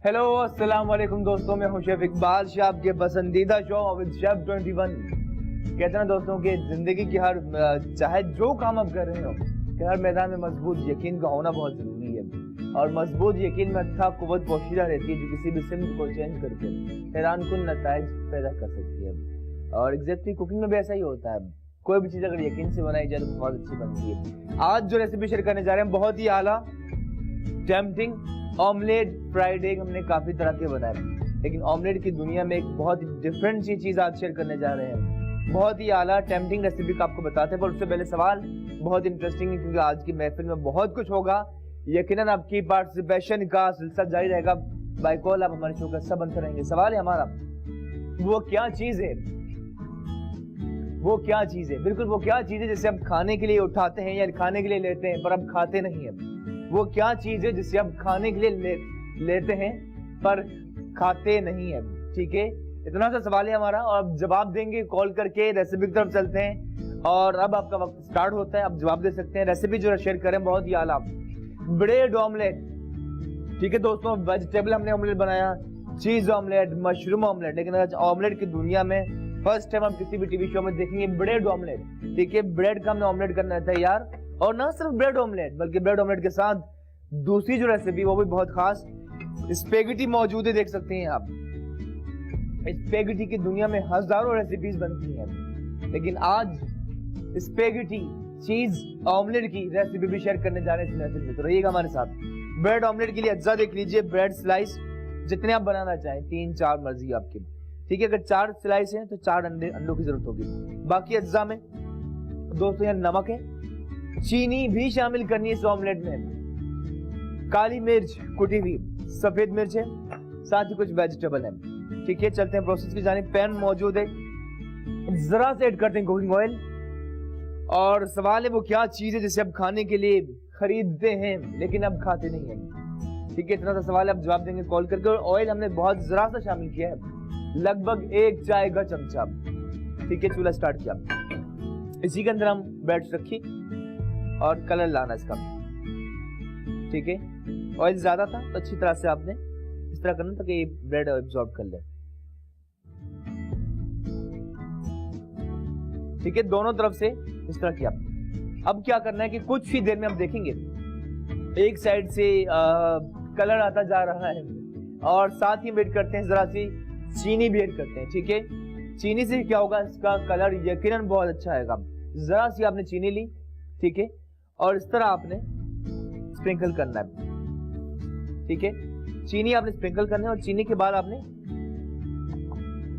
Hello अस्सलाम वालेकुम दोस्तों, मैं हूं शेफ इकबाल शाह, आपके पसंदीदा शो विद शेफ 21। कहते हैं ना दोस्तों कि जिंदगी की हर चाहे जो काम आप कर रहे हो कि हर मैदान में मजबूत यकीन का होना बहुत जरूरी है। और मजबूत यकीन में अच्छा कुव्वत पोशीदा रहती है जो किसी भी सिमत को चेंज करके हैरानकुन नताइज पैदा कर सकती है। और एग्जैक्टली कुकिंग में भी ऐसा ही होता है, कोई भी चीज़ अगर यकीन से बनाई जाए तो बहुत अच्छी बनती है। आज जो रेसिपी शेयर करने जा रहे हैं बहुत ही आला टेम्पटिंग ऑमलेट फ्राइड एग हमने काफी तरह के बनाए, लेकिन ऑमलेट की दुनिया में एक बहुत ही डिफरेंट सी चीज आज शेयर करने जा रहे हैं। बहुत ही आला टेम्पटिंग रेसिपी का आपको बताते हैं, पर उससे पहले सवाल बहुत इंटरेस्टिंग है क्योंकि आज की महफिल में बहुत कुछ होगा। यकीनन आपकी पार्टिसिपेशन का सिलसिला जारी रहेगा, बाय कॉल आप हमारे शो का हिस्सा बनते रहेंगे। सवाल है हमारा, वो क्या चीज है, वो क्या चीज है, बिल्कुल वो क्या चीज है जिसे हम खाने के लिए उठाते हैं या खाने के लिए लेते हैं पर अब खाते नहीं है। वो क्या चीज है जिसे आप खाने के लिए लेते हैं पर खाते नहीं है। ठीक है, इतना सा सवाल है हमारा और अब जवाब देंगे कॉल करके। रेसिपी की तरफ चलते हैं और अब आपका वक्त स्टार्ट होता है, आप जवाब दे सकते हैं। रेसिपी जो शेयर करें बहुत ही आला ब्रेड ऑमलेट। ठीक है दोस्तों, वेजिटेबल हमने ऑमलेट बनाया, चीज ऑमलेट, मशरूम ऑमलेट, लेकिन आज ऑमलेट की दुनिया में फर्स्ट टाइम हम किसी भी टीवी शो में देखेंगे ब्रेड ऑमलेट। ठीक है, ब्रेड का हमने ऑमलेट करना था यार, और ना सिर्फ ब्रेड ऑमलेट बल्कि ब्रेड ऑमलेट के साथ दूसरी जो रेसिपी वो भी बहुत खास स्पेगेटी मौजूद है। देख सकते हैं आप, स्पेगेटी की दुनिया में हजारों रेसिपीज बनती हैं, लेकिन आज स्पेगेटी चीज ऑमलेट की रेसिपी भी शेयर करने जा रहे हैं। तो रहिएगा हमारे साथ। ब्रेड ऑमलेट के लिए अज्जा देख लीजिए, ब्रेड स्लाइस जितने आप बनाना चाहें, 3-4 मर्जी आपकी। ठीक है, अगर 4 स्लाइस हैं तो 4 अंडों की जरूरत होगी। बाकी अज्जा में दोस्तों यहाँ नमक है, चीनी भी शामिल करनी है इस ऑमलेट में, काली मिर्च कुटी हुई, सफेद मिर्च है, साथ ही कुछ वेजिटेबल है। ठीक है, चलते हैं प्रोसेस की जानिब। पैन मौजूद है, जरा से ऐड करते हैं कुकिंग ऑयल। और सवाल है वो क्या चीज है जिसे अब खाने के लिए खरीदते हैं लेकिन अब खाते नहीं है। ठीक है, इतना सा सवाल है, आप जवाब देंगे कॉल करके। और ऑयल हमने बहुत जरा सा शामिल किया है, लगभग 1 चाय का चमचा। ठीक है, चूल्हा स्टार्ट किया, इसी के अंदर हम ब्रेड रखी और कलर लाना इसका। ठीक है, ऑयल ज्यादा था तो अच्छी तरह से आपने इस तरह करना ताकि ब्रेड एब्जॉर्ब कर ले। ठीक है, दोनों तरफ से इस तरह किया। अब क्या करना है कि कुछ ही देर में हम देखेंगे एक साइड से कलर आता जा रहा है और साथ ही वेट करते हैं, जरा सी चीनी भी ऐड करते हैं। ठीक है, चीनी से क्या होगा, इसका कलर यकीनन बहुत अच्छा आएगा। जरा सी आपने चीनी ली, ठीक है, और इस तरह आपने स्प्रिंकल करना है। ठीक है, चीनी आपने स्प्रिंकल करना है और चीनी के बाद आपने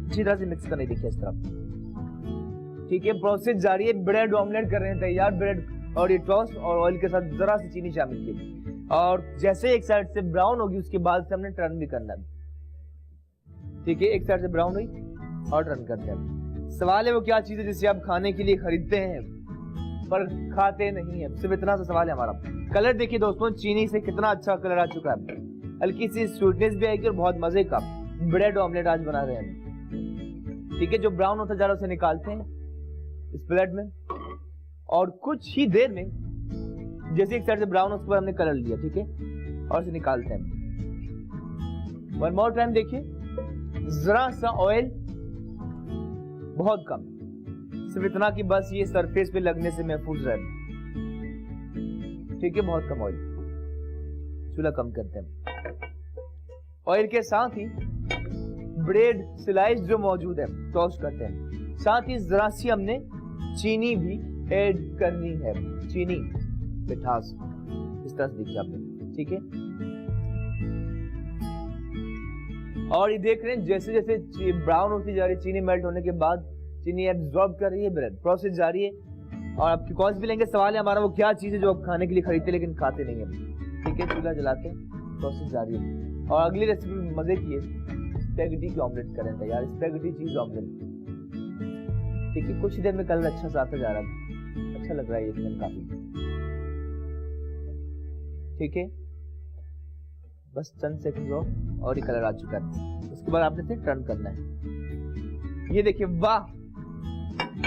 अच्छी तरह से मिक्स करना है। देखिए इस तरह। ठीक है, प्रोसेस जारी है, ब्रेड ऑमलेट कर रहे हैं तैयार। ब्रेड और ये टोस्ट और ऑयल के साथ जरा सी चीनी शामिल की और जैसे एक साइड से ब्राउन होगी उसके बाद से हमने टर्न भी करना है। ठीक है, एक साइड से ब्राउन हुई और टर्न करते हैं। सवाल है वो क्या चीज है जिसे आप खाने के लिए खरीदते हैं पर खाते नहीं है। सिर्फ इतना सा सवाल है हमारा। कलर देखिए दोस्तों, चीनी से कितना अच्छा कलर आ चुका है, हल्की सी स्वीटनेस भी आएगी और बहुत मजे का ब्रेड ऑमलेट आज बना रहे हैं। ठीक है, जो ब्राउन होता जा रहा है उसे निकालते हैं इस प्लेट में और कुछ ही देर में जैसे एक साइड से ब्राउन उसके बाद हमने कलर लिया। ठीक है, और इसे निकालते हैं। वन मोर टाइम देखिए, जरा सा ऑयल, बहुत कम, सिर्फ इतना कि बस ये सरफेस पे लगने से महफूज रहे। ठीक है, बहुत कम ऑयल, चूल्हा कम करते हैं। ऑयल के साथ ही ब्रेड स्लाइस जो मौजूद है टोस्ट करते हैं, साथ ही जरा सी हमने चीनी भी ऐड करनी है। चीनी मिठास इस तरह से देखिए आपने। ठीक है, और ये देख रहे हैं जैसे जैसे ब्राउन होती जा रही है, चीनी मेल्ट होने के बाद चीनी एब्जॉर्ब कर रही है ब्रेड। प्रोसेस जारी है और आपकी कॉल्स भी लेंगे। सवाल है हमारा वो क्या चीज है जो आप खाने के लिए खरीदते लेकिन खाते नहीं है। ठीक है, चूल्हा जलाते, प्रोसेस जारी है। और अगली रेसिपी में मजे की है, स्पेगेटी की ऑमलेट करें तैयार, स्पेगेटी चीज ऑमलेट। ठीक है, कुछ देर में कलर अच्छा सा आता जा रहा है, अच्छा लग रहा है ये काफी। ठीक है, बस चंद सेकंड और ये कलर आ चुका है। उसके बाद आपने इसे टर्न करना है। ये देखिए, वाह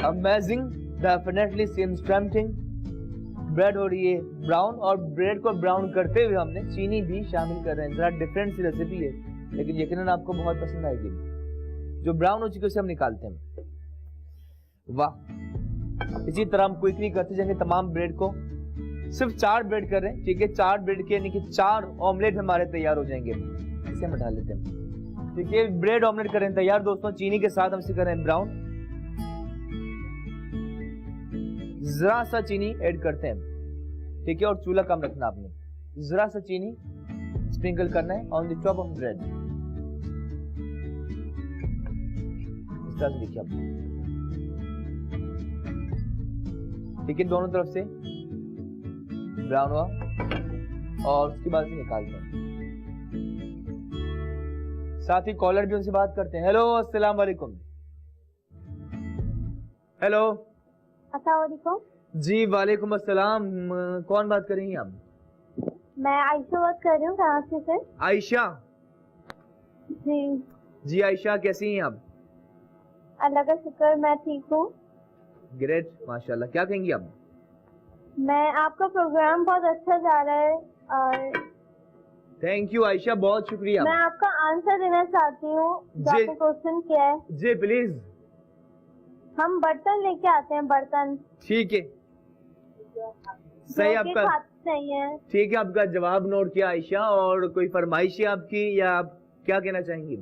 amazing, definitely seems tempting. Bread हो रही है ब्राउन और ब्रेड को ब्राउन करते हुए हमने चीनी भी शामिल कर रहे हैं। जरा डिफरेंट सी रेसिपी है, लेकिन यकीनन आपको बहुत पसंद आएगी। जो ब्राउन हो चुकी है उसे हम निकालते हैं। वाह, इसी तरह हम क्विकली करते जाएंगे तमाम ब्रेड को। सिर्फ 4 ब्रेड कर रहे हैं, ठीक है। 4 ब्रेड के यानी कि 4 ऑमलेट हमारे तैयार हो जाएंगे। इसे हम हटा लेते हैं, ठीक है। ब्रेड ऑमलेट करें तैयार दोस्तों, चीनी के साथ हम इसे कर रहे हैं ब्राउन। जरा सा चीनी ऐड करते हैं, ठीक है। और चूल्हा कम रखना आपने, जरा सा चीनी स्प्रिंकल करना है on the top of bread. इस तरह से देखिए आप, ठीक है। दोनों तरफ से ब्राउन हुआ और उसके बाद से निकालते हैं। साथ ही कॉलर भी उनसे बात करते हैं। हेलो, अस्सलाम वालेकुम। हेलो, अस्सलाम वालेकुम। जी वालेकुम अस्सलाम। कौन बात कर रही हैं आप? मैं आयशा बात कर रही हूँ। कहाँ से सर? आयशा जी। जी आयशा, कैसी हैं आप? अल्लाह का शुक्र, मैं ठीक हूँ। ग्रेट, माशाल्लाह। क्या कहेंगी आप? मैं आपका प्रोग्राम बहुत अच्छा जा रहा है और थैंक यू आयशा, बहुत शुक्रिया। मैं आपका आंसर देना चाहती हूँ। जो जी। आपने क्वेश्चन किया है। जी प्लीज। हम बर्तन लेके आते हैं, बर्तन ठीक है, सही आपका, नहीं है। ठीक है। आपका जवाब नोट किया आयशा। और कोई फरमाइश है आपकी या आप क्या कहना चाहेंगी?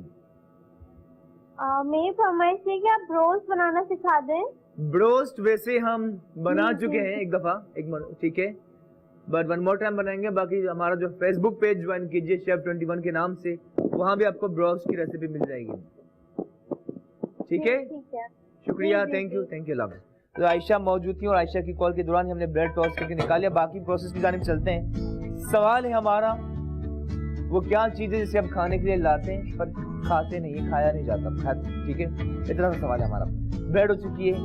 मेरी फरमाइश है कि आप रोस्ट बनाना सिखा दें। ब्रोस्ट वैसे हम बना जी, चुके हैं एक दफा, ठीक है। बट वन मोर टाइम बनाएंगे। बाकी हमारा जो फेसबुक पेज ज्वाइन कीजिए शेफ 21 के नाम से, वहां भी आपको ब्रोस्ट की रेसिपी मिल जाएगी, ठीक है। ठीक है, शुक्रिया, जी, थैंक जी। You, thank you. लव। तो आयशा मौजूद थी और आयशा की कॉल के दौरान ही हमने ब्रेड टॉस करके निकाल लिया। बाकी प्रोसेस की जानिब चलते हैं। सवाल है हमारा, वो क्या चीज है जिसे हम खाने के लिए लाते हैं पर खाते नहीं, खाया नहीं जाता, ठीक है। इतना सा सवाल है हमारा। ब्रेड हो चुकी है,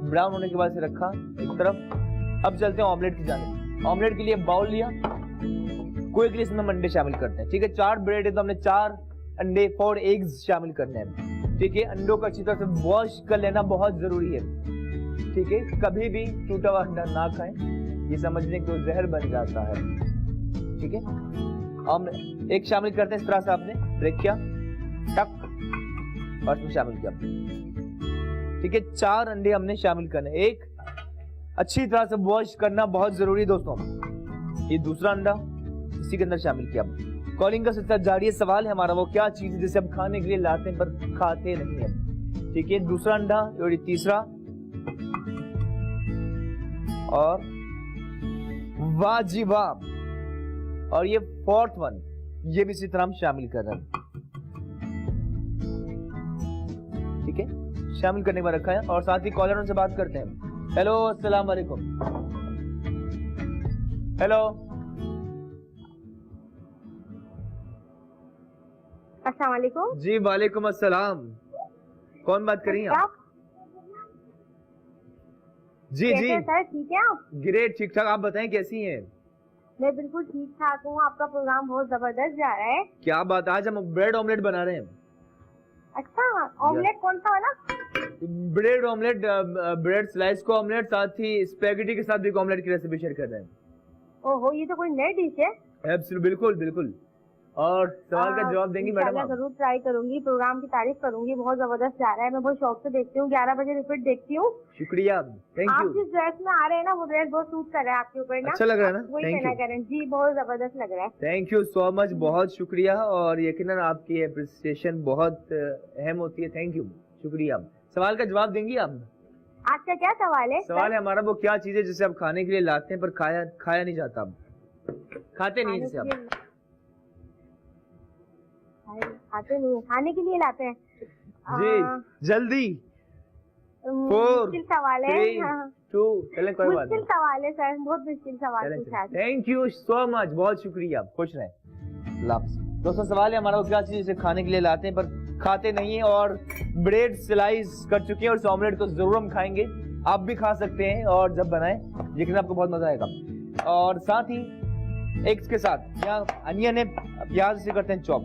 ब्राउन होने के बाद से रखा एक तरफ। अब चलते हैं ऑमलेट की जानिब। ऑमलेट के लिए बाउल लिया, क्विकली इसमें अंडे शामिल करते हैं, ठीक है। 4 ब्रेड है तो हमने 4 अंडे 4 एग्स शामिल करने हैं, ठीक है। अंडों को अच्छी तरह से वॉश कर लेना बहुत जरूरी है, ठीक है। कभी भी टूटा हुआ अंडा ना खाएं, ये समझने को जहर बन जाता है, ठीक है। हम एक शामिल करते हैं इस तरह से, आपने ब्रेक किया, टक और इसमें शामिल किया, ठीक है। 4 अंडे हमने शामिल करने। एक अच्छी तरह से वॉश करना बहुत जरूरी है दोस्तों। ये दूसरा अंडा इसी के अंदर शामिल किया। कॉलिंग का सिलसिला जारी है। सवाल है हमारा, वो क्या चीज है जिसे हम खाने के लिए लाते हैं पर खाते नहीं है, ठीक है। दूसरा अंडा और ये तीसरा, और वाह जी वाह, और ये 4th वन, ये भी इसी तरह हम शामिल कर रहे हैं, ठीक है। शामिल करने के बाद रखा है और साथ ही कॉलर उनसे बात करते हैं। हेलो, अस्सलाम वालेकुम। हेलो, अस्सलाम वालेकुम। जी वालेकुम अस्सलाम। कौन बात कर रही हैं आप? जी जी सर, ठीक है आप? ग्रेट, ठीक ठाक। आप बताएं कैसी हैं? मैं बिल्कुल ठीक ठाक हूँ। आपका प्रोग्राम बहुत जबरदस्त जा रहा है। क्या बात, आज हम ब्रेड ऑमलेट बना रहे हैं। अच्छा, ऑमलेट कौन सा वाला? ब्रेड ऑमलेट, ब्रेड स्लाइस को ऑमलेट, साथ ही स्पेगेटी के साथ भी ऑमलेट की रेसिपी शेयर कर रहे हैं। ओहो, ये तो कोई नई डिश है। एब्सोल्युटली, बिल्कुल बिल्कुल। और सवाल का जवाब देंगी मैडम आप? जरूर ट्राई करूंगी, प्रोग्राम की तारीफ करूंगी। बहुत जबरदस्त जा रहा है, मैं बहुत शौक से देखती हूँ। 11 बजे रिपीट देखती हूँ। शुक्रिया, थैंक आप यू। जिस ड्रेस में आ रहे हैं ना, वो ड्रेस बहुत सूट कर रहा है आपके ऊपर ना। अच्छा लग रहा है ना? वही थैंक कहना यू, करें जी, बहुत जबरदस्त लग रहा है। थैंक यू सो मच, बहुत शुक्रिया। और यकीनन आपकी अप्रिसिएशन बहुत अहम होती है। थैंक यू, शुक्रिया। सवाल का जवाब देंगी आप? आपका क्या सवाल है? सवाल है हमारा, वो क्या चीज है जिसे आप खाने के लिए लाते हैं पर खाया नहीं जाता, खाते नहीं जिसे आप? खाते नहीं, खाने के लिए लाते हैं जी जल्दी। 4 मुश्किल सवाल है। 3 2, चलें कोई बात मुश्किल नहीं। सवाल है सर, बहुत मुश्किल सवाल पूछा है। थैंक यू सो मच, बहुत शुक्रिया, खुश रहें। लाभ दोस्तों, सवाल है हमारा, वो क्या चीज जिसे खाने के लिए लाते हैं पर खाते नहीं है। और ब्रेड स्लाइस कर चुके हैं और इस ऑमलेट को जरूर हम खाएंगे। आप भी खा सकते हैं और जब बनाएं यकीनन आपको बहुत मजा आएगा। और साथ ही एग्स के साथ यहाँ अनियन है, प्याज से करते हैं चॉप।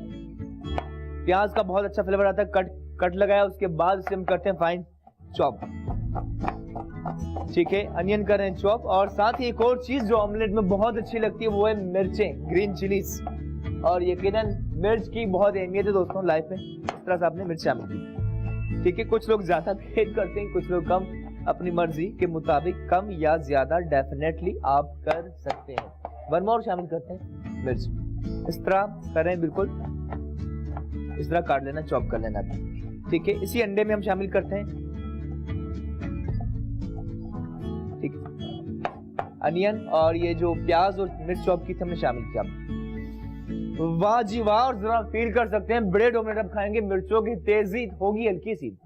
प्याज का बहुत अच्छा फ्लेवर आता है। कट लगाया, उसके बाद इसे हम करते हैं फाइन चॉप, ठीक है। अनियन कर रहे हैं चॉप। और साथ ही एक और चीज जो ऑमलेट में बहुत अच्छी लगती है वो है मिर्चें, ग्रीन चिलीज। और यकीनन मिर्च की बहुत अहमियत है दोस्तों लाइफ में। इस तरह से आपने मिर्च शामिल की, ठीक है। कुछ लोग ज्यादा भी करते हैं, कुछ लोग कम। अपनी मर्जी के मुताबिक कम या ज्यादा डेफिनेटली आप कर सकते हैं। वन मोर शामिल करते हैं मिर्च। इस तरह करें, बिल्कुल इस तरह काट लेना, चॉप कर लेना, ठीक है। इसी अंडे में हम शामिल करते हैं, ठीक है, अनियन और ये जो प्याज और मिर्च चॉप की थी हमने शामिल किया। वाह जी वाह। और जरा फील कर सकते हैं ब्रेड ऑमलेट अब खाएंगे। मिर्चों की तेजी होगी हल्की सी,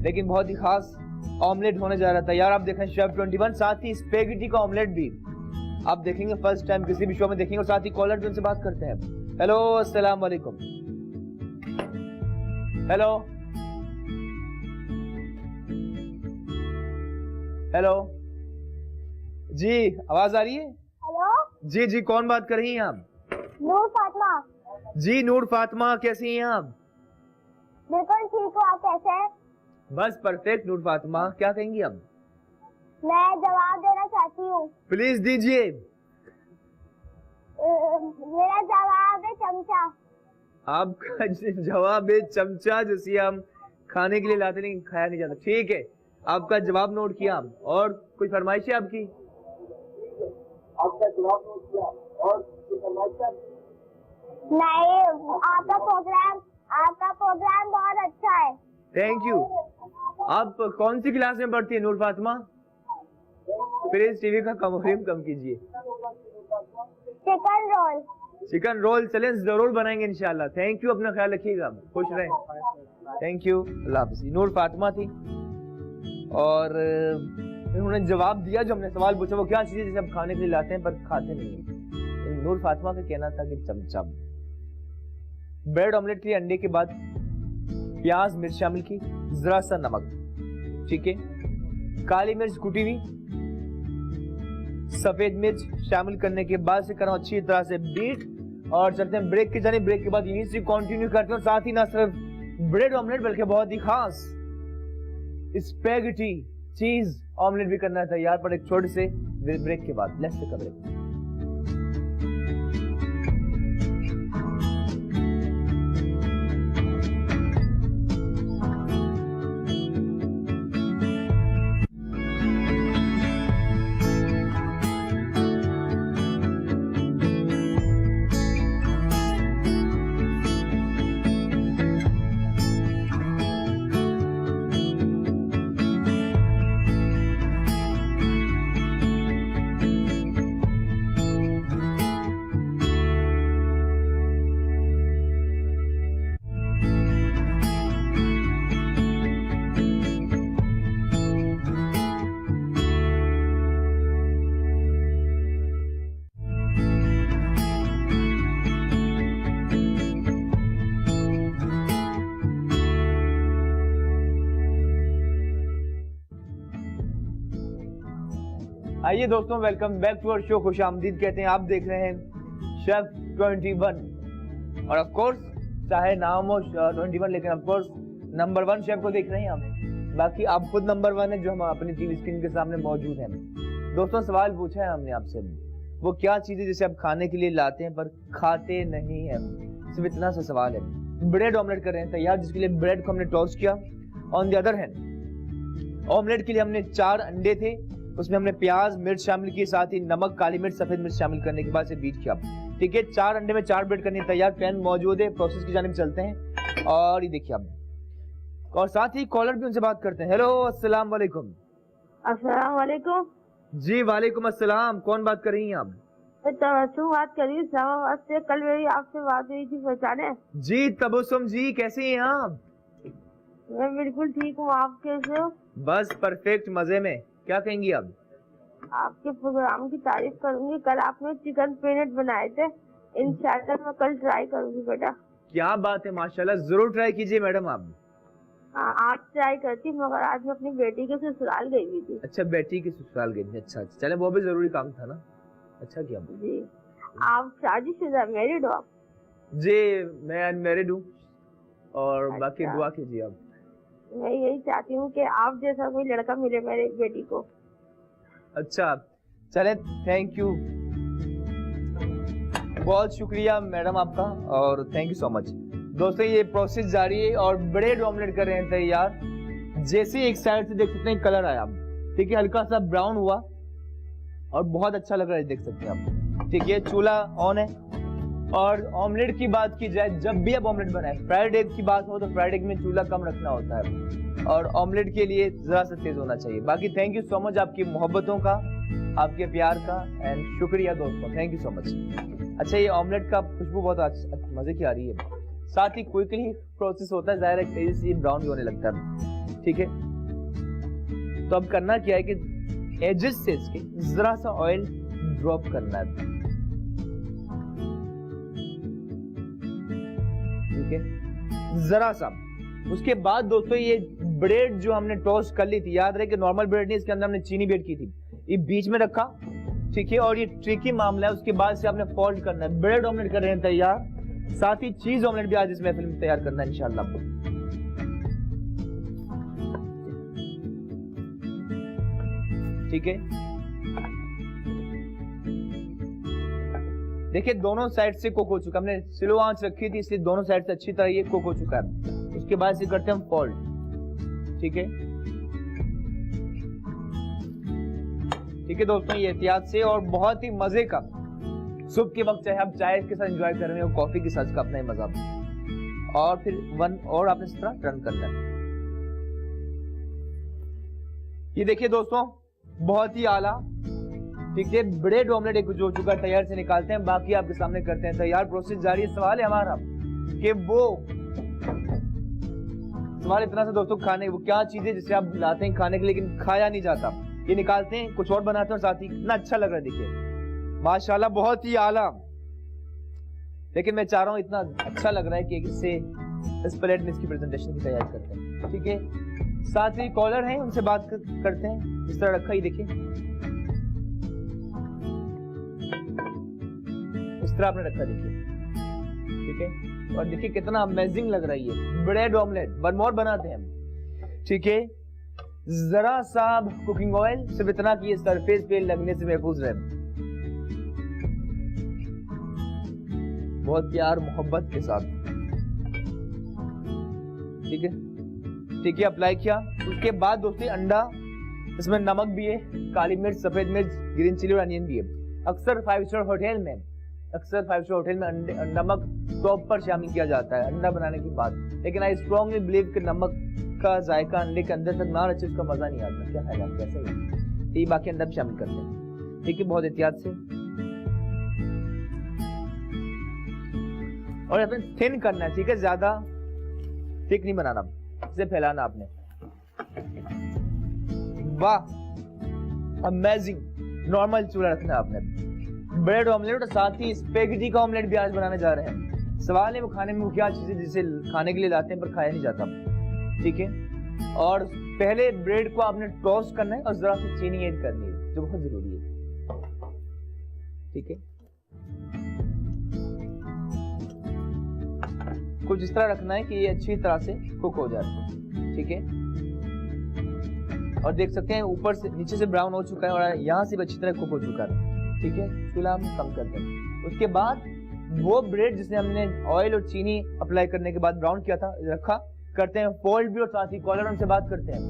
लेकिन बहुत ही खास ऑमलेट होने जा रहा था यार। आप देखें शेफ 21, साथ ही स्पेगेटी का ऑमलेट भी आप देखेंगे फर्स्ट टाइम किसी भी शो में देखेंगे। और साथ ही कॉलर भी उनसे बात करते हैं। हेलो, अस्सलाम वालेकुम। हेलो हेलो जी, आवाज आ रही है? हेलो जी जी, कौन बात कर रही हैं आप? नूर फातिमा। जी नूर फातिमा, कैसी हैं आप? बिल्कुल ठीक हूँ, आप कैसे हैं? बस परफेक्ट नूर फातिमा, क्या कहेंगी अब? मैं जवाब देना चाहती हूँ। प्लीज दीजिए। मेरा जवाब है चमचा। आपका जवाब है चमचा, जिसे हम खाने के लिए लाते नहीं, खाया नहीं जाता। ठीक है, आपका जवाब नोट किया। और कोई फरमाइश है आपकी? आपका जवाब नोट किया और कोई फरमाइश है? नहीं, आपका प्रोग्राम बहुत अच्छा है। Thank you. आप कौन सी क्लास में पढ़ती है नूर फातिमा? प्लीज टीवी का वॉल्यूम कम कीजिए। Chicken roll. चिकन रोल, चलें जरूर बनाएंगे इंशाल्लाह। थैंक यू, अपना ख्याल रखिएगा, खुश रहें। थैंक यू, अल्लाह हाफ़िज़। नूर फातिमा थी और उन्होंने जवाब दिया जो हमने सवाल पूछा। वो क्या चीज़ है जिसे हम खाने के लिए लाते हैं पर खाते नहीं हैं? नूर फातिमा का कहना था कि चमचा। ब्रेड ऑमलेट के लिए अंडे के बाद प्याज मिर्च शामिल की, जरा सा नमक, ठीक है, काली मिर्च कुटी हुई, सफेद मिर्च शामिल करने के बाद से करो अच्छी तरह से बीट और चलते हैं ब्रेक की जाने। ब्रेक के बाद यहीं से कंटिन्यू करते हैं। साथ ही ना सिर्फ ब्रेड ऑमलेट बल्कि बहुत ही खास स्पेगेटी चीज ऑमलेट भी करना है तैयार, पर एक छोटे से ब्रेक के बाद। Let's take a break. आइए दोस्तों, welcome back to our show. खुशामदीद कहते हैं। आप देख रहे हैं शेफ 21 और ऑफ कोर्स चाहे नाम हो 21, लेकिन ऑफ कोर्स नंबर 1 शेफ को देख रहे हैं आप। बाकी आप खुद नंबर 1 है जो हम अपनी टीवी स्क्रीन के सामने मौजूद हैं। दोस्तों सवाल पूछा है हमने आपसे, वो क्या चीज है जिसे आप खाने के लिए लाते हैं पर खाते नहीं हैं? सिर्फ इतना सा सवाल है। ब्रेड ऑमलेट कर रहे हैं तैयार, जिसके लिए ब्रेड को हमने टोस्ट किया। On the other hand omelette के लिए हमने 4 अंडे थे, उसमें हमने प्याज मिर्च शामिल की, साथ ही नमक काली मिर्च सफेद मिर्च शामिल करने के बाद से बीट किया। ठीक है, 4 अंडे में 4 ब्रेड करनी है तैयार। पैन मौजूद है, प्रोसेस की जानिब चलते हैं। और ये देखिए आप, और साथ ही कॉलर भी उनसे बात करते हैं। हेलो, अस्सलाम वालेकुम। अस्सलाम वालेकुम। जी वालेकुम अस्सलाम, कौन बात कर रही हैं आप? तबस्सुम बात कर रही हूँ इस्लामाबाद से। कल मेरी आपसे बात हुई थी, पहचाने? जी तबस्सुम जी, कैसे हैं आप? मैं बिल्कुल ठीक हूँ, आप कैसे हो? बस परफेक्ट, मजे में। क्या कहेंगी आप? आपके प्रोग्राम की तारीफ करूंगी। कल आपने चिकन पेनेट बनाए थे, इंशाल्लाह मैं कल ट्राई करूंगी बेटा। क्या बात है, माशाल्लाह, जरूर ट्राई कीजिए मैडम आप। हाँ, आप ट्राई करती, मगर आज मैं अपनी बेटी के ससुराल गई हुई थी। अच्छा, बेटी के ससुराल गई थी। अच्छा, चले, वो भी जरूरी काम था ना। अच्छा किया जी। आप शादीशुदा मैरिड हो आप? जी मैं अनमैरिड हूँ। और अच्छा। बाकी दुआ कीजिए आप। मैं यही चाहती हूँ कि आप जैसा कोई लड़का मिले मेरी बेटी को। अच्छा चले, थैंक यू। बहुत शुक्रिया मैडम आपका और थैंक यू सो मच। दोस्तों ये प्रोसेस जारी है और ब्रेड ऑमलेट कर रहे हैं तैयार। जैसे एक साइड से देख सकते हैं कलर आया, ठीक है, हल्का सा ब्राउन हुआ और बहुत अच्छा लग रहा है, देख सकते हैं आप। ठीक है, चूल्हा ऑन है। और ऑमलेट की बात की जाए, जब भी आप ऑमलेट बनाए, फ्राइड एग की बात हो तो फ्राइड एग में चूल्हा कम रखना होता है और ऑमलेट के लिए जरा सा तेज होना चाहिए। बाकी थैंक यू सो मच आपकी मोहब्बतों का, आपके प्यार का एंड शुक्रिया दोस्तों, थैंक यू सो मच। अच्छा ये ऑमलेट का खुशबू बहुत मजे की आ रही है। साथ ही क्विकली प्रोसेस होता है, जाहिर है तेजी से ब्राउन भी होने लगता है। ठीक है, तो अब करना क्या है कि एजेस से इसके जरा सा ऑयल ड्रॉप करना है। ठीक है, जरा सा। उसके बाद दोस्तों ये ब्रेड जो हमने टोस्ट कर ली थी, याद रहे कि नॉर्मल ब्रेड नहीं, इसके अंदर हमने चीनी ब्रेड की थी, ये बीच में रखा। ठीक है, और ये ट्रिकी मामला है। उसके बाद से आपने फोल्ड करना है। ब्रेड ऑमलेट कर रहे हैं तैयार, साथ ही चीज ऑमलेट भी आज इस महफिल में तैयार करना है इंशाल्लाह। ठीक है, देखिए दोनों साइड से कुक हो चुका, हमने स्लो आंच रखी थी इसलिए दोनों साइड से अच्छी तरह ये कुक हो चुका है। उसके बाद इसे करते हैं हम फोल्ड। ठीक है, ठीक है दोस्तों, ये एहतियात से और बहुत ही मजे का सुबह के वक्त, चाहे आप चाय के साथ एंजॉय कर रहे हो, कॉफी के साथ, का अपना ही मजा। और फिर वन और आपने इस तरह टर्न करना है। ये देखिए दोस्तों बहुत ही आला, ठीक है, ब्रेड ऑमलेट एक हो चुका है तैयार, से निकालते हैं, बाकी आपके सामने करते हैं तैयार। प्रोसेस जारी है। सवाल है हमारा कि वो सवाल इतना सा दोस्तों, खाने वो क्या चीज है जिसे आप लाते हैं खाने के लिए लेकिन खाया नहीं जाता। ये निकालते हैं, कुछ और बनाते हैं और साथ ही कितना अच्छा लग रहा है, देखिए माशाल्लाह बहुत ही आला। लेकिन मैं चाह रहा हूँ इतना अच्छा लग रहा है कि इससे इस प्लेट में इसकी प्रेजेंटेशन की तैयारी करते हैं। ठीक है, साथ ही कॉलर हैं, उनसे बात करते हैं। इस तरह रखा ही देखिए, इस तरह आपने रखा, देखिए। ठीक है, और देखिए कितना अमेजिंग लग रहा है ये ब्रेड ऑमलेट। वन मोर बनाते हैं हम। ठीक है, जरा सा कुकिंग ऑयल, सिर्फ इतना कि ये सरफेस पे लगने से महफूज रहे, बहुत प्यार मोहब्बत के साथ। ठीक है, ठीक है, अप्लाई किया। उसके बाद दोस्तों अंडा, इसमें नमक भी है, काली मिर्च, सफेद मिर्च, ग्रीन चिली और अनियन भी है। अक्सर 5 स्टार होटल में नमक टॉप पर शामिल किया जाता है अंडा बनाने के बाद, लेकिन आई स्ट्रॉन्गली बिलीव कि नमक का जायका अंडे के अंदर तक ना रचे उसका मजा नहीं आता। क्या है कैसा ही, ये बाकी अंडा भी शामिल करते हैं। ठीक है, बहुत एहतियात से। और अपने थिन करना है, ठीक है, ज्यादा थिक नहीं बनाना, इसे फैलाना आपने। वाह अमेजिंग। नॉर्मल चूल्हा रखना है आपने। ब्रेड ऑमलेट और साथ ही स्पेगेटी का ऑमलेट भी आज बनाने जा रहे हैं। सवाल है वो खाने में वो क्या चीज है जिसे खाने के लिए लाते हैं पर खाया नहीं जाता। ठीक है, और पहले ब्रेड को आपने टोस्ट करना है और जरा सी चीनी ऐड करनी है जो बहुत जरूरी है। ठीक है, कुछ इस तरह रखना है कि ये अच्छी तरह से कुक हो जाए। ठीक है, और देख सकते हैं ऊपर से नीचे से ब्राउन हो चुका है और यहाँ से भी अच्छी तरह कुक हो चुका है। ठीक है, चूल्हा हम कम कर दें। उसके बाद वो ब्रेड जिसने हमने ऑयल और चीनी अप्लाई करने के बाद ब्राउन किया था रखा, करते हैं फोल्ड भी और साथ ही कॉलर उनसे बात करते हैं।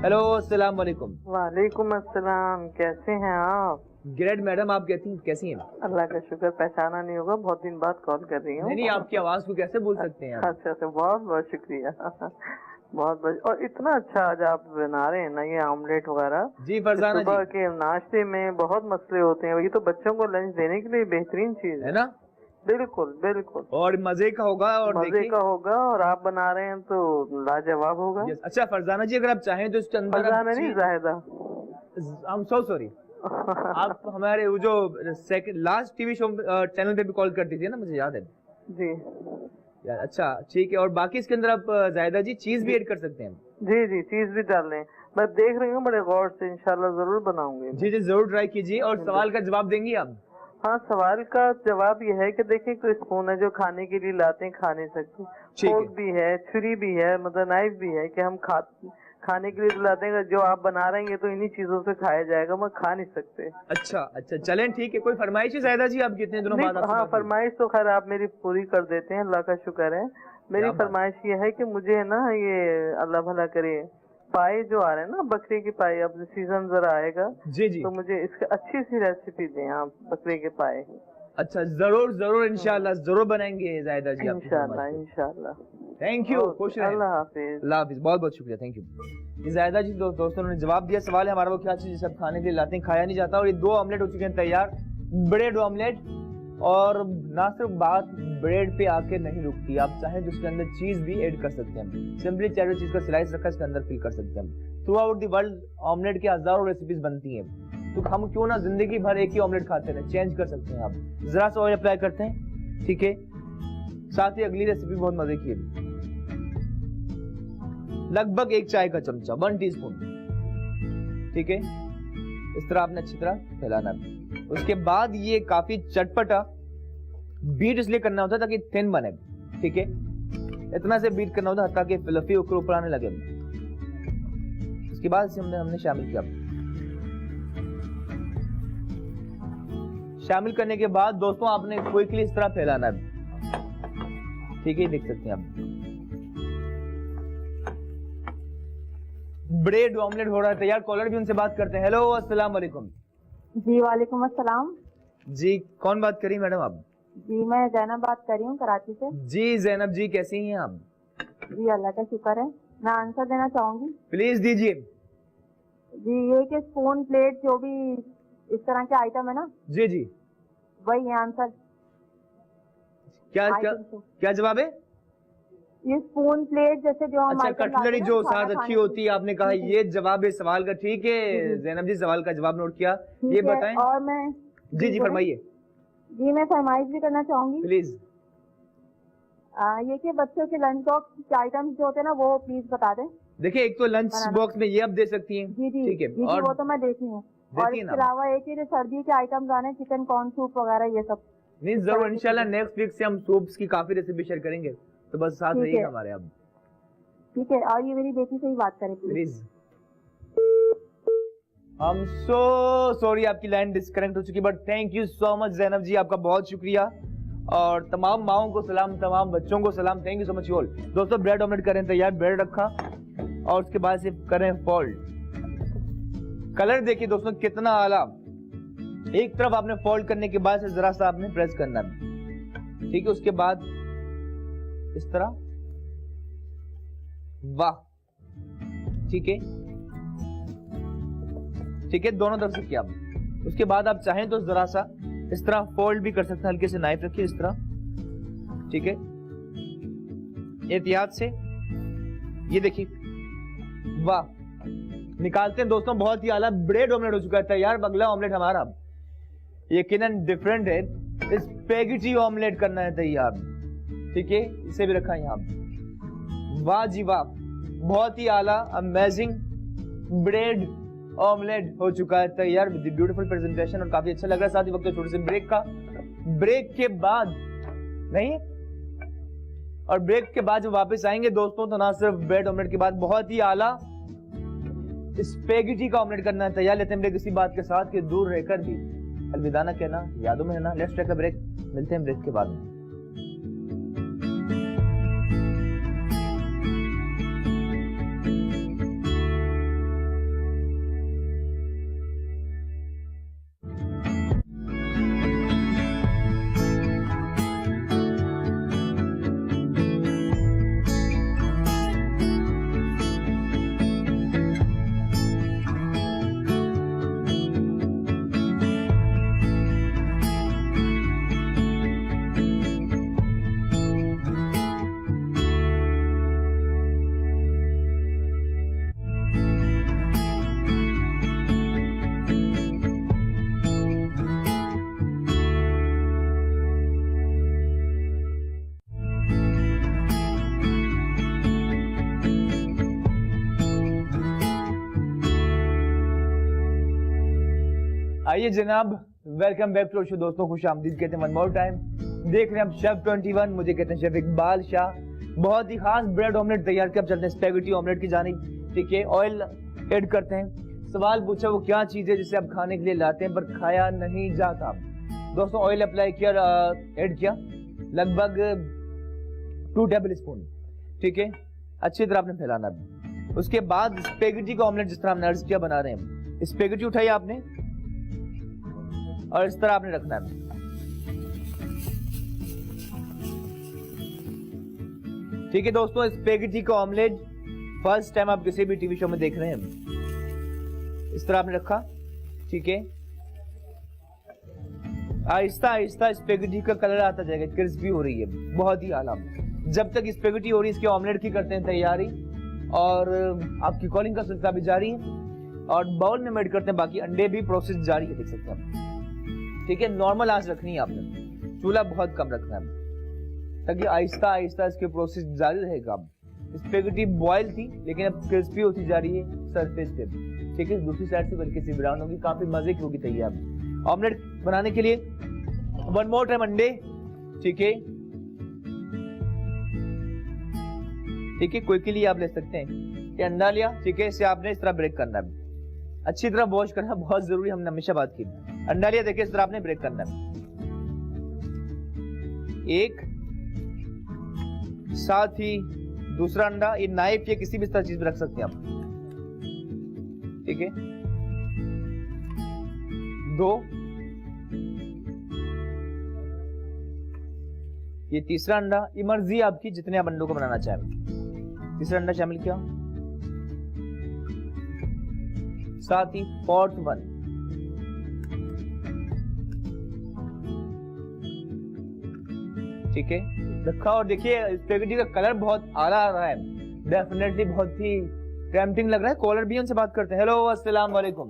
हेलो अस्सलाम वालेकुम। वालेकुम अस्सलाम, कैसे हैं आप? ग्रेट मैडम, आप कैसी हैं? अल्लाह का शुक्र, पहचाना नहीं होगा, बहुत दिन बाद कॉल कर रही हूँ। नहीं, आपकी आवाज को कैसे भूल सकते हैं? अच्छा, बहुत बहुत शुक्रिया। बहुत बहुत, और इतना अच्छा आज आप बना रहे हैं ना ये ऑमलेट वगैरह। जी फरजाना जी, सुबह के नाश्ते में बहुत मसले होते हैं, ये तो बच्चों को लंच देने के लिए बेहतरीन चीज है ना? बिल्कुल बिल्कुल, और मजे का होगा, और मजे का होगा, और आप बना रहे हैं तो लाजवाब होगा। अच्छा फरजाना जी, अगर आप चाहें तो इसके अंदर फरजाना नहीं, Zahida, I am so sorry. आप हमारे वो जो लास्ट टीवी शो चैनल पे भी कॉल करती थी ना, मुझे याद है जी यार। अच्छा ठीक है, और बाकी इसके अंदर आप जायदा जी चीज भी ऐड कर सकते हैं। जी जी, चीज भी डाल लें, मैं देख रही हूँ बड़े गौर से, इंशाल्लाह जरूर बनाऊंगी। जी जी, जरूर ट्राई कीजिए। और सवाल का जवाब देंगी आप? हाँ, सवाल का जवाब ये है कि देखिए कोई स्पून है जो खाने के लिए लाते हैं, खा नहीं सकते, फोर्क भी है, छुरी भी है, मतलब नाइफ भी है कि हम खाने के लिए दिलाते हैं, जो आप बना रहे हैं ये तो इन्हीं चीजों से खाया जाएगा, मैं खा नहीं सकते। अच्छा अच्छा, चलें ठीक है। कोई फरमाइश है ज़ाहिदा जी, आप कितने दिनों बाद? हाँ, फरमाइश तो खैर आप मेरी पूरी कर देते हैं, अल्लाह का शुक्र है। मेरी फरमाइश ये है कि मुझे ना ये अल्लाह भला करे, पाए जो आ रहे हैं ना बकरे के पाए, अब सीजन जरा आएगा जी जी, तो मुझे इसकी अच्छी सी रेसिपी दें आप बकरे के पाए। अच्छा जरूर जरूर, इंशाल्लाह जरूर बनाएंगे ज़ाहिदा जी, इंशाल्लाह इंशाल्लाह। थैंक यू, खुश रहें। अल्लाह हाफिज। अल्लाह हाफिज, बहुत बहुत शुक्रिया, थैंक यू। ज़ाहिदा जी दोस्तों ने जवाब दिया। सवाल है हमारा वो क्या चीज़ सब खाने के लिए लाते हैं, खाया नहीं जाता। और ये 2 ऑमलेट हो चुके हैं तैयार, ब्रेड ऑमलेट। और ना सिर्फ बात ब्रेड पे आके नहीं रुकती, आप चाहें तो उसके अंदर चीज भी ऐड कर सकते हैं। सिंपली चाहे चीज का स्लाइस रखा इसके अंदर फिल कर सकते हैं। Through out the world omelette की हजारों रेसिपीज बनती हैं, तो हम क्यों ना जिंदगी भर एक ही ऑमलेट खाते रहे, चेंज कर सकते हैं। आप जरा सा ऑयल अप्लाई करते हैं, ठीक है। साथ ही अगली रेसिपी बहुत मजे की है, लगभग 1 चाय का चमचा, 1 टीस्पून, ठीक है। इस तरह आपने अच्छी तरह फैलाना है। उसके बाद ये काफी चटपटा, बीट इसलिए करना होता है ताकि थिन बने, ठीक है। इतना से बीट करना होता है ताकि फ्लफी ऊपर आने लगे। उसके बाद इसे हमने शामिल किया। शामिल करने के बाद दोस्तों आपने क्विकली इस तरह फैलाना है, ठीक है। देख सकते हैं आप ब्रेड ऑमलेट हो रहा है तैयार। कॉलर भी उनसे बात करते हैं। हेलो, अस्सलाम वालेकुम। जी वालेकुम अस्सलाम। जी, कौन बात करी मैडम आप? जी मैं जैनब बात कर रही हूँ कराची से। जी जैनब जी, कैसी हैं आप? जी अल्लाह का शुक्र है। मैं आंसर देना चाहूंगी। प्लीज दीजिए। जी ये कि स्पून प्लेट जो भी इस तरह के आइटम है ना, जी जी, वही है आंसर। क्या क्या क्या जवाब है? ये स्पून प्लेट जैसे जो हम अच्छा, कटलरी जो साथ रखी होती है, आपने कहा ये जवाब है सवाल का, ठीक है। जैनब जी सवाल का जवाब नोट किया। ये बताएं। और मैं जी जी फरमाइए। जी मैं फरमाइश भी करना चाहूंगी प्लीज। ये कि बच्चों के लंच बॉक्स के आइटम्स जो होते हैं ना, वो प्लीज बता दें। देखिए, एक तो लंच बॉक्स में ये आप दे सकती हैं, जी जी ठीक है। जी, और वो तो मैं देखी हूँ। और इसके अलावा एक ही जो सर्दी के आइटम्स आने, चिकन कॉर्न सूप वगैरह, ये सब। नहीं, जरूर इंशाल्लाह नेक्स्ट वीक से हम सूप्स की काफी रेसिपी शेयर करेंगे, तो बस साथ रहिएगा हमारे। अब ठीक है। और ये मेरी बेटी से ही बात करें प्लीज। हम सो सॉरी, आपकी लाइन डिस्कनेक्ट हो चुकी, but thank you so much Zainab ji, आपका बहुत शुक्रिया। और तमाम माओं को सलाम, तमाम बच्चों को सलाम। Thank you so much all. दोस्तों ब्रेड ऑमलेट करें तैयार, ब्रेड रखा और उसके बाद से करें फोल्ड। कलर देखिए दोस्तों कितना आला। एक तरफ आपने फोल्ड करने के बाद से जरा सा आपने प्रेस करना है, ठीक है। उसके बाद इस तरह, वाह, ठीक है ठीक है, दोनों तरफ से किया। उसके बाद आप चाहें तो जरा सा इस तरह फोल्ड भी कर सकते हैं, हल्के से नाइफ रखिए इस तरह, ठीक है। एहतियात से ये देखिए, वाह, निकालते हैं दोस्तों। बहुत ही आला ब्रेड ऑमलेट हो चुका है तैयार। अगला ऑमलेट हमारा यकीनन डिफरेंट है, स्पैगेटी ऑमलेट करना है तैयार, ठीक है। इसे भी रखा है यहाँ। वाह जी वाह, बहुत ही आला अमेजिंग ब्रेड ऑमलेट हो चुका है तैयार विद ब्यूटीफुल प्रेजेंटेशन, और काफी अच्छा लग रहा है। साथ ही वक्त छोटे से ब्रेक का, ब्रेक के बाद नहीं, और ब्रेक के बाद जब वापस आएंगे दोस्तों, तो ना सिर्फ ब्रेड ऑमलेट के बाद बहुत ही आला स्पैगेटी का ऑमलेट करना है तैयार। लेते हैं ब्रेक इसी बात के साथ कि दूर रहकर भी अलविदा ना कहना, यादों में है ना। लेट्स टेक अ ब्रेक, मिलते हैं ब्रेक के बाद। आइए जनाब, वेलकम बैक टू शो दोस्तों, खुश आमदीद कहते हैं वन मोर टाइम। देख रहे हैं आप शेफ 21, मुझे कहते हैं शेफ इकबाल शाह। बहुत ही खास ब्रेड ऑमलेट तैयार किया। अब चलते हैं स्पैगेटी ऑमलेट की जानिब। ठीक है, ऑयल ऐड करते हैं। सवाल पूछा वो क्या चीज है जिसे आप खाने के लिए लाते हैं पर खाया नहीं जाता। दोस्तों ऑयल अप्लाई किया, ऐड किया लगभग 2 टेबल स्पून, ठीक है, अच्छी तरह आपने फैलाना है। उसके बाद स्पेगेटी का ऑमलेट जिस तरह हमने अर्ज किया बना रहे हैं, स्पेगेटी उठाई आपने और इस तरह आपने रखना है। ठीक है दोस्तों, स्पेगेटी का ऑमलेट फर्स्ट टाइम आप किसी भी टीवी शो में देख रहे हैं, इस तरह आपने रखा, ठीक है। आहिस्ता आहिस्ता स्पेगेटी का कलर आता जाएगा, क्रिस्पी हो रही है, बहुत ही आला। जब तक स्पेगेटी हो रही है इसके ऑमलेट की करते हैं तैयारी और आपकी कॉलिंग का सिलसिला भी जारी है और बाउल में मेड करते हैं, बाकी अंडे भी प्रोसेस जारी है, देख सकते हैं। ठीक है, नॉर्मल आंच रखनी है आपने, चूल्हा बहुत कम रखना है ताकि आहिस्ता आहिस्ता इसके प्रोसेस जारी रहेगा। स्पेगेटी बॉयल थी लेकिन अब क्रिस्पी होती जा रही है सरफेस पे, ठीक है, दूसरी साइड से बल्कि सी ब्राउन होगी, काफी मजे की होगी तैयार। ऑमलेट बनाने के लिए 1 मोर टाइम अंडे, ठीक है, ठीक है, कोई के लिए आप ले सकते हैं। ये अंडा लिया, ठीक है, इसे आपने इस तरह ब्रेक करना है, अच्छी तरह वॉश करना बहुत जरूरी, हमने हमेशा बात की। अंडा लिया, देखिए इस तरह आपने ब्रेक करना है, एक साथ ही दूसरा अंडा, ये नाइफ या किसी भी तरह चीज में रख सकते हैं आप, ठीक है, 2, ये तीसरा अंडा, ये मर्जी आपकी जितने आप अंडों को बनाना चाहें। तीसरा अंडा शामिल किया, साथ ही 4th वन, ठीक है, रखा। और देखिए स्पेगेटी का कलर बहुत आला आ रहा है, डेफिनेटली बहुत ही टेम्पटिंग लग रहा है। कॉलर भी उनसे बात करते हैं। हेलो, अस्सलाम वालेकुम।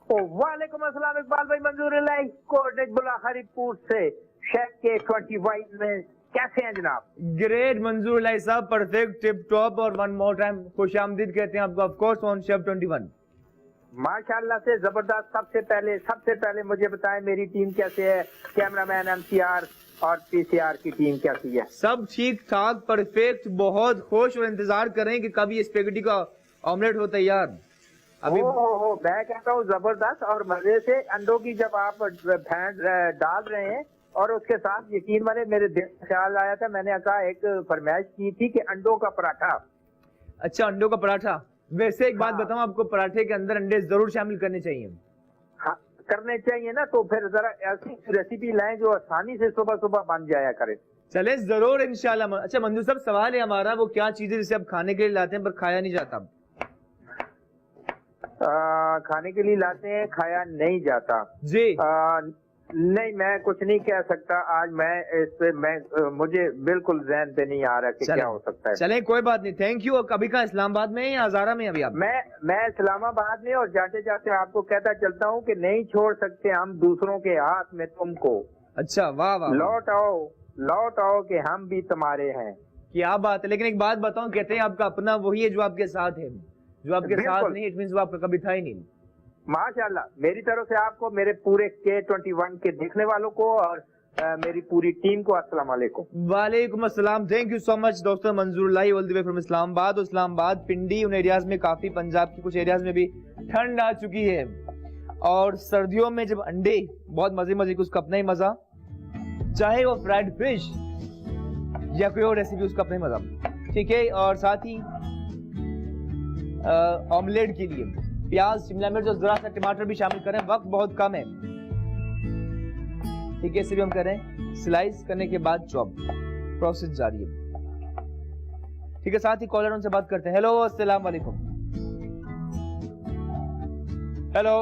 वालेकुम अस्सलाम, इकबाल भाई, मंजूर इलाही कोटेज बुलाखरीपुर से शेफ के 21 में कैसे हैं जनाब? ग्रेट मंजूर इलाही साहब, परफेक्ट, टिप टॉप। और 1 मोर टाइम खुशामदीद कहते हैं आपको ऑफ कोर्स ऑन शेफ 21। माशाल्लाह से जबरदस्त। सबसे पहले मुझे बताएं मेरी टीम कैसे है, कैमरामैन एमसीआर और पीसीआर की टीम कैसी है? सब ठीक ठाक, परफेक्ट, बहुत खुश और इंतजार कर रहे हैं कि कब ये स्पेगेटी का ऑमलेट हो तैयार। अभी हो मैं कहता हूँ जबरदस्त और मजे से। अंडों की जब आप भैंस डाल रहे हैं और उसके साथ यकीन माने मेरे दिल में ख्याल आया था, मैंने कहा एक फरमाइश की थी कि अंडों का पराठा। अच्छा, अंडों का पराठा। वैसे एक बात हाँ। बताऊं आपको, पराठे के अंदर अंडे जरूर शामिल करने चाहिए। हाँ, करने चाहिए ना, तो फिर जरा ऐसी रेसिपी लाएं जो आसानी से सुबह सुबह बन जाया करे। चले जरूर इंशाल्लाह। अच्छा मंजूर साहब, सवाल है हमारा, वो क्या चीज है जिसे आप खाने के लिए लाते हैं पर खाया नहीं जाता? खाने के लिए लाते हैं, खाया नहीं जाता जी। नहीं, मैं कुछ नहीं कह सकता आज। मैं इस पे मुझे बिल्कुल ज़हन पे नहीं आ रहा कि क्या हो सकता है। चले कोई बात नहीं, थैंक यू। और कभी का इस्लामाबाद में या हजारा में अभी आप? मैं इस्लामाबाद में, और जाते जाते आपको कहता चलता हूँ कि नहीं छोड़ सकते हम दूसरों के हाथ में तुमको। अच्छा, वाह वाह, लौट आओ कि हम भी तुम्हारे हैं। क्या बात है। लेकिन एक बात बताऊं, कहते हैं आपका अपना वही है जो आपके साथ है, जो आपके साथ नहीं इट मींस वो आपका कभी था ही नहीं। माशाल्लाह, मेरी तरफ से आपको, मेरे पूरे K21 के देखने वालों को और मेरी पूरी टीम को अस्सलाम वालेकुम। वालेकुम अस्सलाम, थैंक यू सो मच दोस्तों। Manzoor Ilahi all the way from Islamabad. Islamabad, Pindi, उन एरियाज में काफी, पंजाब के कुछ एरियाज में भी ठंड आ चुकी है और सर्दियों में जब अंडे, बहुत मजे की उसका अपना ही मजा, चाहे वो फ्राइड फिश या कोई और रेसिपी, उसका अपना ही मजा, ठीक है। और साथ ही ऑमलेट के लिए प्याज, शिमला मिर्च और जरा सा टमाटर भी शामिल करें, वक्त बहुत कम है, ठीक है। इसे भी हम करें स्लाइस करने के बाद चॉप, प्रोसेस जारी है, ठीक है। साथ ही कॉलर उनसे बात करते हैं। हेलो, अस्सलाम वालेकुम। हेलो,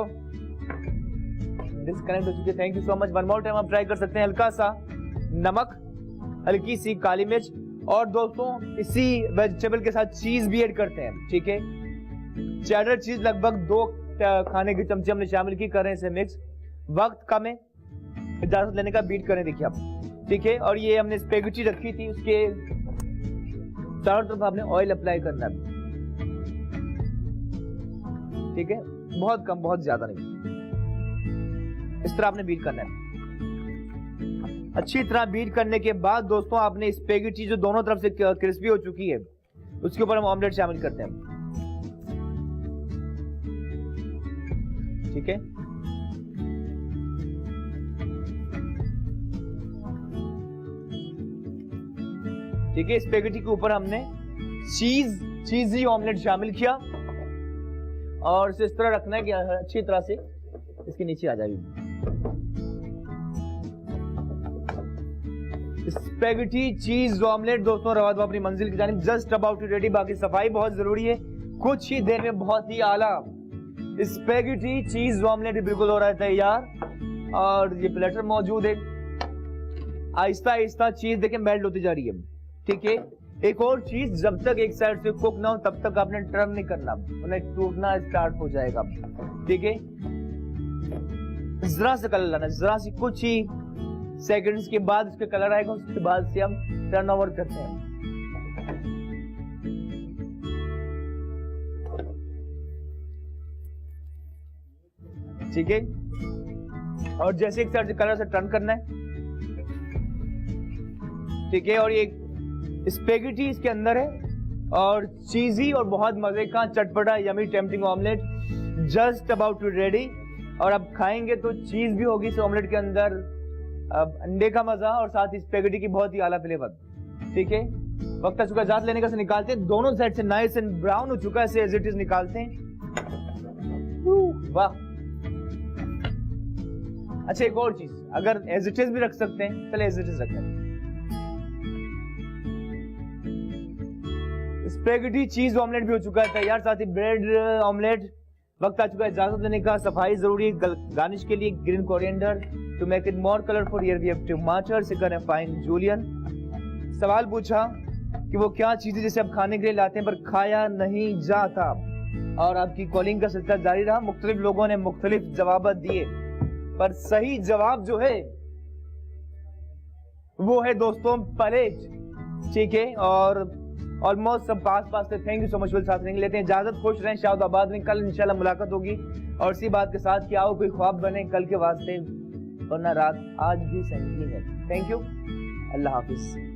डिस्कनेक्ट हो चुके, thank you so much. 1 more time आप ट्राई कर सकते हैं। हल्का सा नमक, हल्की सी काली मिर्च और दोस्तों इसी वेजिटेबल के साथ चीज भी ऐड करते हैं, ठीक है। चेडर चीज लगभग 2 खाने के चमचे हमने शामिल की, कर रहे हैं इसे मिक्स, वक्त कम है, इजाजत लेने का बीट करें, देखिए आप, ठीक है। और ये हमने स्पेगेटी रखी थी, उसके चारों तरफ आपने ऑयल अप्लाई करना है, ठीक है, बहुत कम, बहुत ज्यादा नहीं, इस तरह आपने बीट करना है। अच्छी तरह बीट करने के बाद दोस्तों आपने स्पेगेटी जो दोनों तरफ से क्रिस्पी हो चुकी है, उसके ऊपर हम ऑमलेट शामिल करते हैं। ठीक है। ठीक है, स्पेगेटी के ऊपर हमने चीजी ऑमलेट शामिल किया और इसे इस तरह रखना है कि अच्छी तरह से इसके नीचे आ जाएगी। स्पेगेटी चीज ऑमलेट दोस्तों रवाद अपनी मंजिल की जानिब जस्ट अबाउट टू रेडी। बाकी सफाई बहुत जरूरी है, कुछ ही देर में बहुत ही आला स्पेगेटी चीज ऑमलेट बिल्कुल हो रहा है तैयार। और ये प्लेटर मौजूद है, आहिस्ता आहिस्ता चीज देखें मेल्ट होती जा रही है। ठीक है, एक और चीज, जब तक एक साइड से कुक ना हो तब तक आपने टर्न नहीं करना, उन्हें टूटना स्टार्ट हो जाएगा। ठीक है, जरा से कलर लाना, जरा सी कुछ ही सेकंड्स के बाद उसके कलर आएगा, उसके बाद से हम टर्न ओवर करते हैं। ठीक है, और जैसे एक साइड से कलर से टर्न करना है। ठीक है, और ये स्पेगेटी इसके अंदर है और चीजी और बहुत मजे का चटपटा yummy tempting omelette just about to ready. और अब खाएंगे तो चीज भी होगी इस ऑमलेट के अंदर, अब अंडे का मजा और साथ ही स्पेगेटी की बहुत ही आला फ्लेवर। ठीक है, वक्त आ चुका जात लेने का, से निकालते हैं। दोनों साइड से नाइस एंड ब्राउन हो चुका है, से एज इट इज निकालते हैं। वाह, अच्छा एक और चीज, अगर एज इट इज भी रख सकते हैं, चले एज इट इज रखते हैं। स्पेगेटी चीज ऑमलेट भी हो चुका है तैयार, साथ ही ब्रेड ऑमलेट। वक्त आ चुका है इजाजत लेने का, सफाई जरूरी है। गार्निश के लिए green coriander, to make it more colourful here we have tamatar, chicken and fine julienne. सवाल पूछा कि वो क्या चीजें जिसे आप खाने के लिए लाते हैं पर खाया नहीं जाता, और आपकी कॉलिंग का सिलसिला जारी रहा। मुख्तलिफ लोगों ने मुख्तलिफ जवाब दिए, पर सही जवाब जो है वो है दोस्तों पलेट। ठीक है, और ऑलमोस्ट सब पास से। Thank you so much. साथ नहीं लेते हैं इजाजत, खुश रहें, शादाबाद में। कल इंशाल्लाह मुलाकात होगी और इसी बात के साथ कि आओ कोई ख्वाब बने कल के वास्ते, वरना रात आज भी संगीन है। Thank you, Allah Hafiz.